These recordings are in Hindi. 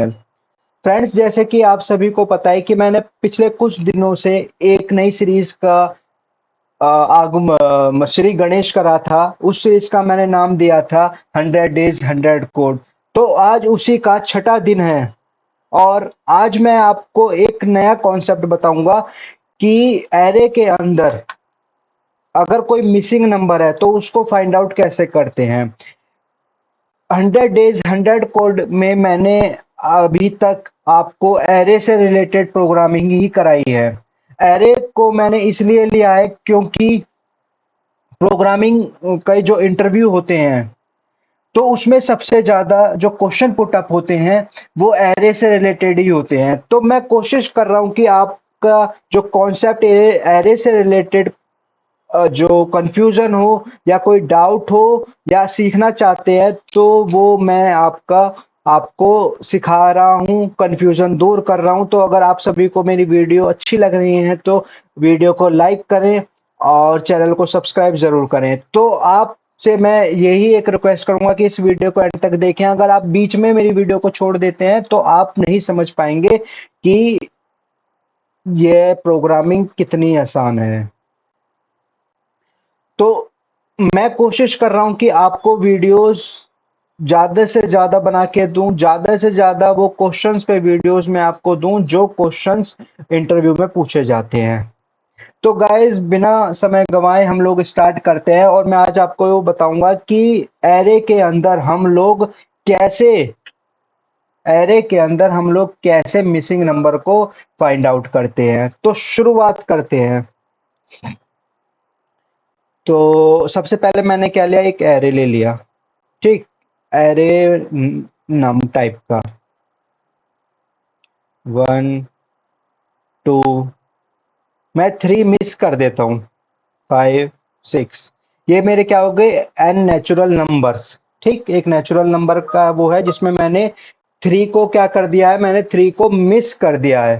फ्रेंड्स, जैसे कि आप सभी को पता है कि मैंने पिछले कुछ दिनों से एक नई सीरीज का श्री गणेश करा था। उस सीरीज का मैंने नाम दिया था 100 डेज 100 कोड। तो आज उसी का छठा दिन है और आज मैं आपको एक नया कॉन्सेप्ट बताऊंगा कि एरे के अंदर अगर कोई मिसिंग नंबर है तो उसको फाइंड आउट कैसे करते हैं। 100 डेज 100 कोड में मैंने अभी तक आपको एरे से रिलेटेड प्रोग्रामिंग ही कराई है। एरे को मैंने इसलिए लिया है क्योंकि प्रोग्रामिंग के जो इंटरव्यू होते हैं तो उसमें सबसे ज्यादा जो क्वेश्चन पुट अप होते हैं वो एरे से रिलेटेड ही होते हैं। तो मैं कोशिश कर रहा हूं कि आपका जो कॉन्सेप्ट एरे से रिलेटेड जो कंफ्यूजन हो या कोई डाउट हो या सीखना चाहते हैं तो वो मैं आपको सिखा रहा हूँ, कंफ्यूजन दूर कर रहा हूँ। तो अगर आप सभी को मेरी वीडियो अच्छी लग रही है तो वीडियो को लाइक करें और चैनल को सब्सक्राइब जरूर करें। तो आप से मैं यही एक रिक्वेस्ट करूंगा कि इस वीडियो को एंड तक देखें। अगर आप बीच में मेरी वीडियो को छोड़ देते हैं तो आप नहीं समझ पाएंगे कि ये प्रोग्रामिंग कितनी आसान है। तो मैं कोशिश कर रहा हूं कि आपको वीडियोस ज्यादा से ज्यादा बना के दूं, ज्यादा से ज्यादा वो क्वेश्चंस पे वीडियोस में आपको दूं जो क्वेश्चंस इंटरव्यू में पूछे जाते हैं। तो गाइस, बिना समय गंवाए हम लोग स्टार्ट करते हैं और मैं आज आपको बताऊंगा कि एरे के अंदर हम लोग कैसे एरे के अंदर हम लोग कैसे मिसिंग नंबर को फाइंड आउट करते हैं। तो शुरुआत करते हैं। तो सबसे पहले मैंने क्या लिया, एक एरे ले लिया। ठीक, एरे नम टाइप का 1 2, मैं 3 मिस कर देता हूं, 5 6। ये मेरे क्या हो गए, एन नेचुरल नंबर्स। ठीक, एक नेचुरल नंबर का वो है जिसमें मैंने 3 को क्या कर दिया है, मैंने 3 को मिस कर दिया है।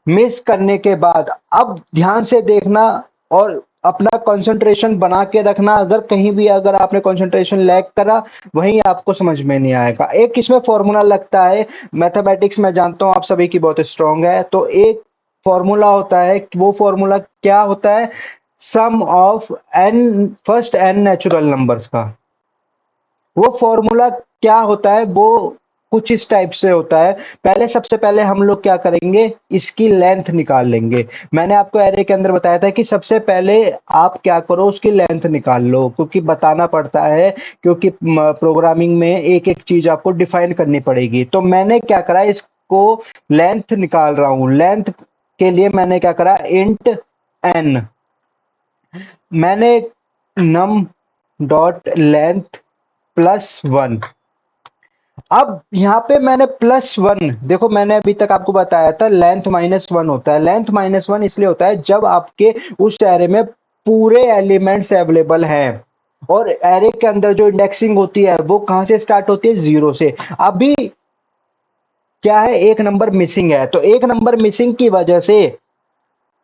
मिस करने के बाद अब ध्यान से देखना और अपना कंसंट्रेशन बना के रखना। अगर कहीं भी अगर आपने कंसंट्रेशन लैग करा वहीं आपको समझ में नहीं आएगा। एक इसमें फॉर्मूला लगता है, मैथमेटिक्स में जानता हूं आप सभी की बहुत स्ट्रांग है। तो एक फॉर्मूला होता है, वो फॉर्मूला क्या होता है, sum of n first n natural numbers का। वो फॉर्मूला क्या होता है, वो कुछ इस टाइप से होता है। पहले सबसे पहले हम लोग क्या करेंगे, इसकी लेंथ निकाल लेंगे। मैंने आपको एरे के अंदर बताया था कि सबसे पहले आप क्या करो, उसकी लेंथ निकाल लो, क्योंकि बताना पड़ता है, क्योंकि प्रोग्रामिंग में एक एक चीज आपको डिफाइन करनी पड़ेगी। तो मैंने क्या करा, इसको लेंथ निकाल रहा हूं। लेंथ के लिए मैंने क्या करा, इंट एन। मैंने नम डॉट लेंथ +1। अब यहाँ पे मैंने +1, देखो मैंने अभी तक आपको बताया था लेंथ -1 होता है। लेंथ -1 इसलिए होता है जब आपके उस एरे में पूरे एलिमेंट्स अवेलेबल हैं। और एरे के अंदर जो इंडेक्सिंग होती है वो कहां से स्टार्ट होती है, 0 से। अभी क्या है, एक नंबर मिसिंग है, तो एक नंबर मिसिंग की वजह से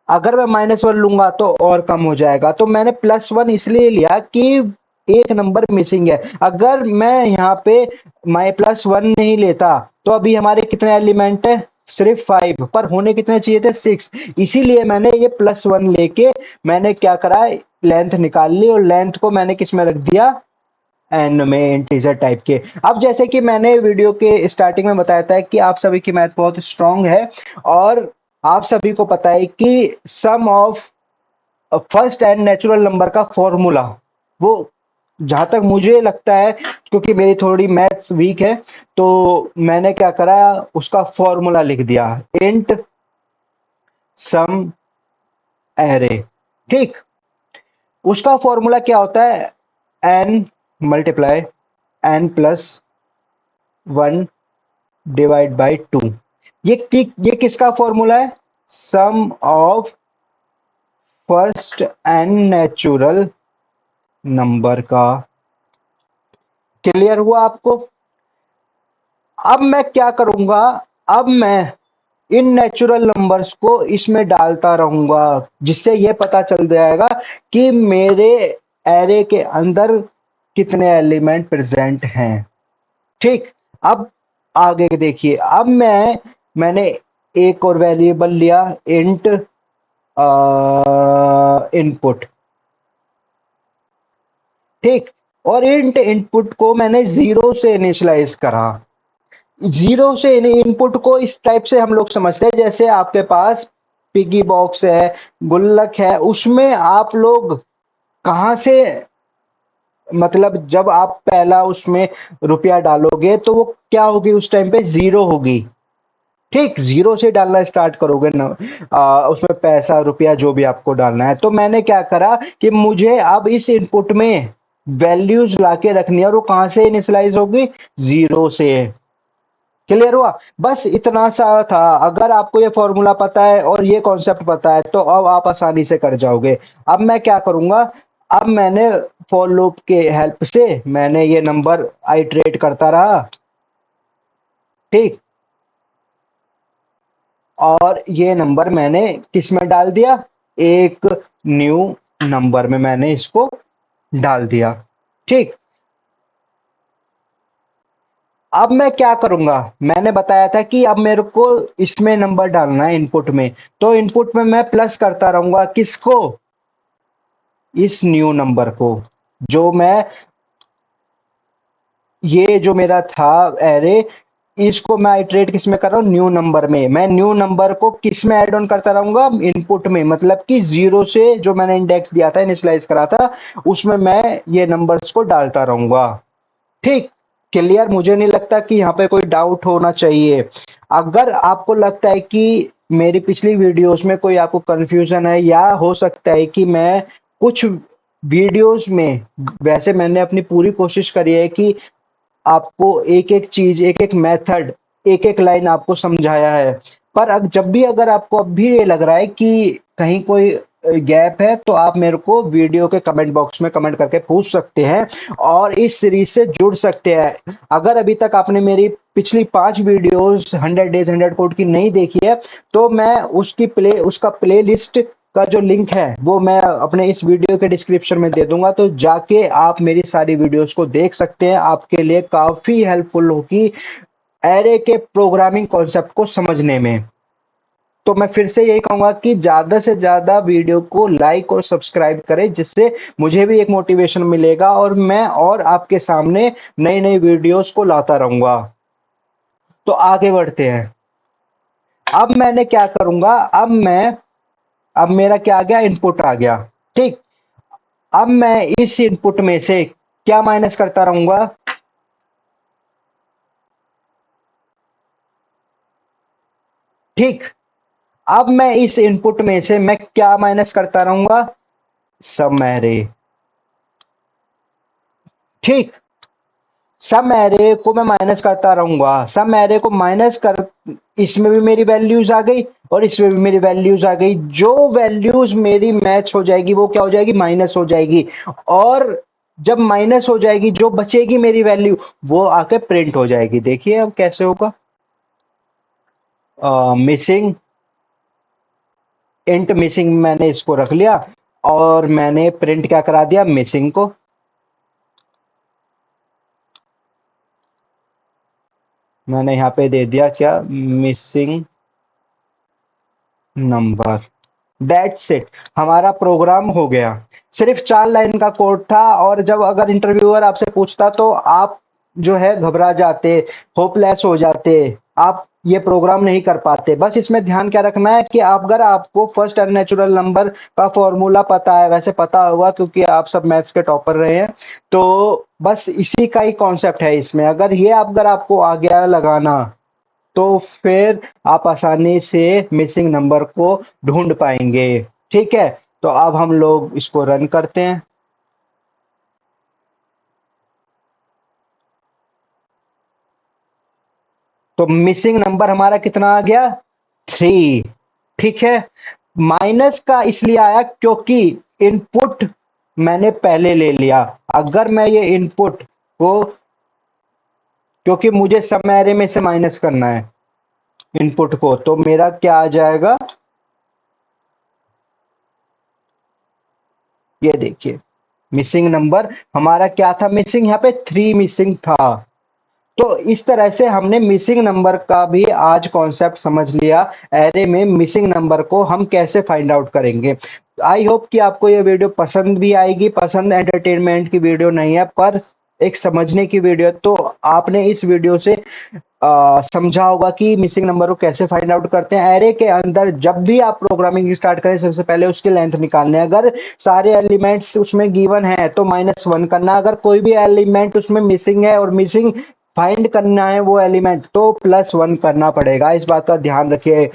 अगर मैं -1 लूंगा तो और कम हो जाएगा। तो मैंने +1 इसलिए लिया कि एक नंबर मिसिंग है। अगर मैं यहाँ पे मैं +1 नहीं लेता तो अभी हमारे कितने एलिमेंट है, सिर्फ 5, पर होने कितने चाहिए थे, 6। इसीलिए मैंने ये +1 लेके मैंने क्या करा, लेंथ निकाल ली और लेंथ को मैंने किस में रख दिया, एन में, इंटीजर टाइप के। अब जैसे कि मैंने वीडियो के स्टार्टिंग में बताया था कि आप सभी की मैथ बहुत स्ट्रांग है और आप सभी को पता है कि sum of first and natural number का फॉर्मूला, वो जहां तक मुझे लगता है, क्योंकि मेरी थोड़ी मैथ्स वीक है, तो मैंने क्या करा, उसका फॉर्मूला लिख दिया, इंट सम एरे। ठीक, उसका फॉर्मूला क्या होता है, n multiply n +1 divide by 2। ये किसका फॉर्मूला है, sum of first n natural number का। क्लियर हुआ आपको। अब मैं क्या करूंगा, अब मैं इन नेचुरल नंबर्स को इसमें डालता रहूंगा, जिससे यह पता चल जाएगा कि मेरे एरे के अंदर कितने एलिमेंट प्रेजेंट हैं। ठीक, अब आगे देखिए, अब मैंने एक और वेरिएबल लिया, इंट इनपुट, ठीक। और इंट इनपुट को मैंने जीरो से इनिशियलाइज करा। जीरो से इनपुट को इस टाइप से हम लोग समझते हैं, जैसे आपके पास पिगी बॉक्स है, गुल्लक है, उसमें आप लोग कहां से, मतलब जब आप पहला उसमें रुपया डालोगे तो वो क्या होगी, उस टाइम पे जीरो होगी, ठीक। जीरो से डालना स्टार्ट करोगे ना, उसमें पैसा रुपया जो भी आपको डालना है। तो मैंने क्या करा कि मुझे अब इस इनपुट में वैल्यूज लाके रखनी है, और वो कहां से इनिशियलाइज होगी, जीरो से। क्लियर हुआ? बस इतना सा था। अगर आपको ये फॉर्मूला पता है और ये कॉन्सेप्ट पता है तो अब आप आसानी से कर जाओगे। अब मैं क्या करूंगा, अब मैंने फॉर लूप के हेल्प से मैंने ये नंबर आइटरेट करता रहा, ठीक। और ये नंबर मैंने किस में डाल दिया, एक न्यू नंबर में मैंने इसको डाल दिया, ठीक। अब मैं क्या करूंगा, मैंने बताया था कि अब मेरे को इसमें नंबर डालना है इनपुट में, तो इनपुट में मैं प्लस करता रहूंगा, किसको, इस न्यू नंबर को। जो मैं, ये जो मेरा था एरे, इसको मैं आइटरेट किस में कर रहा हूँ, न्यू नंबर में। मैं न्यू नंबर को किस में ऐड ऑन करता रहूंगा, इनपुट में, मतलब कि जीरो से जो मैंने इंडेक्स दिया था, इनिशियलाइज करा था, उसमें मैं ये नंबर्स को डालता रहूंगा, ठीक। क्लियर? मुझे नहीं लगता कि यहाँ पे कोई डाउट होना चाहिए। अगर आपको लगता है कि मेरी पिछली वीडियोस में कोई आपको कंफ्यूजन है, या हो सकता है कि मैं कुछ वीडियोस में, वैसे मैंने अपनी पूरी कोशिश करी है कि आपको एक एक चीज, एक एक मेथड, एक एक लाइन आपको समझाया है। पर अब जब भी अगर आपको अब भी ये लग रहा है कि कहीं कोई गैप है, तो आप मेरे को वीडियो के कमेंट बॉक्स में कमेंट करके पूछ सकते हैं और इस सीरीज से जुड़ सकते हैं। अगर अभी तक आपने मेरी पिछली 5 वीडियोस 100 डेज 100 कोड की नहीं देखी है, तो मैं उसका प्ले लिस्ट का जो लिंक है वो मैं अपने इस वीडियो के डिस्क्रिप्शन में दे दूंगा, तो जाके आप मेरी सारी वीडियोस को देख सकते हैं। आपके लिए काफी हेल्पफुल होगी एरे के प्रोग्रामिंग कॉन्सेप्ट को समझने में। तो मैं फिर से यही कहूंगा कि ज्यादा से ज्यादा वीडियो को लाइक और सब्सक्राइब करें, जिससे मुझे भी एक मोटिवेशन मिलेगा और मैं और आपके सामने नई नई वीडियोस को लाता रहूंगा। तो आगे बढ़ते हैं। अब मैंने क्या करूंगा, अब मेरा क्या आ गया, इनपुट आ गया, ठीक। अब मैं इस इनपुट में से क्या माइनस करता रहूंगा, ठीक। अब मैं इस इनपुट में से मैं क्या माइनस करता रहूंगा, सम एरे, ठीक। सम एरे को मैं माइनस करता रहूंगा, सम एरे को माइनस कर, इसमें भी मेरी वैल्यूज आ गई और इसमें भी मेरी वैल्यूज आ गई। जो वैल्यूज मेरी मैच हो जाएगी वो क्या हो जाएगी, माइनस हो जाएगी। और जब माइनस हो जाएगी, जो बचेगी मेरी वैल्यू, वो आके प्रिंट हो जाएगी। देखिए अब कैसे होगा, मिसिंग, इंट मिसिंग मैंने इसको रख लिया और मैंने प्रिंट क्या करा दिया, मिसिंग को। मैंने यहाँ पे दे दिया क्या, मिसिंग नंबर। दैट्स इट, हमारा प्रोग्राम हो गया। सिर्फ 4 लाइन का कोड था, और जब अगर इंटरव्यूअर आपसे पूछता तो आप जो है घबरा जाते, होपलेस हो जाते, आप ये प्रोग्राम नहीं कर पाते। बस इसमें ध्यान क्या रखना है कि आप, अगर आपको फर्स्ट अननेचुरल नंबर का फॉर्मूला पता है, वैसे पता होगा क्योंकि आप सब मैथ्स के टॉपर रहे हैं, तो बस इसी का ही कॉन्सेप्ट है इसमें। अगर ये अगर आपको आ गया लगाना, तो फिर आप आसानी से मिसिंग नंबर को ढूंढ पाएंगे, ठीक है। तो अब हम लोग इसको रन करते हैं। तो मिसिंग नंबर हमारा कितना आ गया, 3, ठीक है। माइनस का इसलिए आया क्योंकि इनपुट मैंने पहले ले लिया। अगर मैं ये इनपुट को, क्योंकि मुझे सब एरे में से माइनस करना है इनपुट को, तो मेरा क्या आ जाएगा, ये देखिए, मिसिंग नंबर हमारा क्या था, मिसिंग, यहाँ पे 3 मिसिंग था। तो इस तरह से हमने मिसिंग नंबर का भी आज कॉन्सेप्ट समझ लिया। एरे में मिसिंग नंबर को हम कैसे फाइंड आउट करेंगे। आई होप कि आपको ये वीडियो पसंद भी आएगी। पसंद एंटरटेनमेंट की वीडियो नहीं है, पर एक समझने की वीडियो। तो आपने इस वीडियो से समझा होगा कि मिसिंग नंबर को कैसे फाइंड आउट करते हैं। एरे के अंदर जब भी आप प्रोग्रामिंग स्टार्ट करें, सबसे पहले उसकी लेंथ निकालने। अगर सारे एलिमेंट्स उसमें गिवन है तो -1 करना। अगर कोई भी एलिमेंट उसमें मिसिंग है और मिसिंग फाइंड करना है वो एलिमेंट, तो +1 करना पड़ेगा। इस बात का ध्यान रखिए।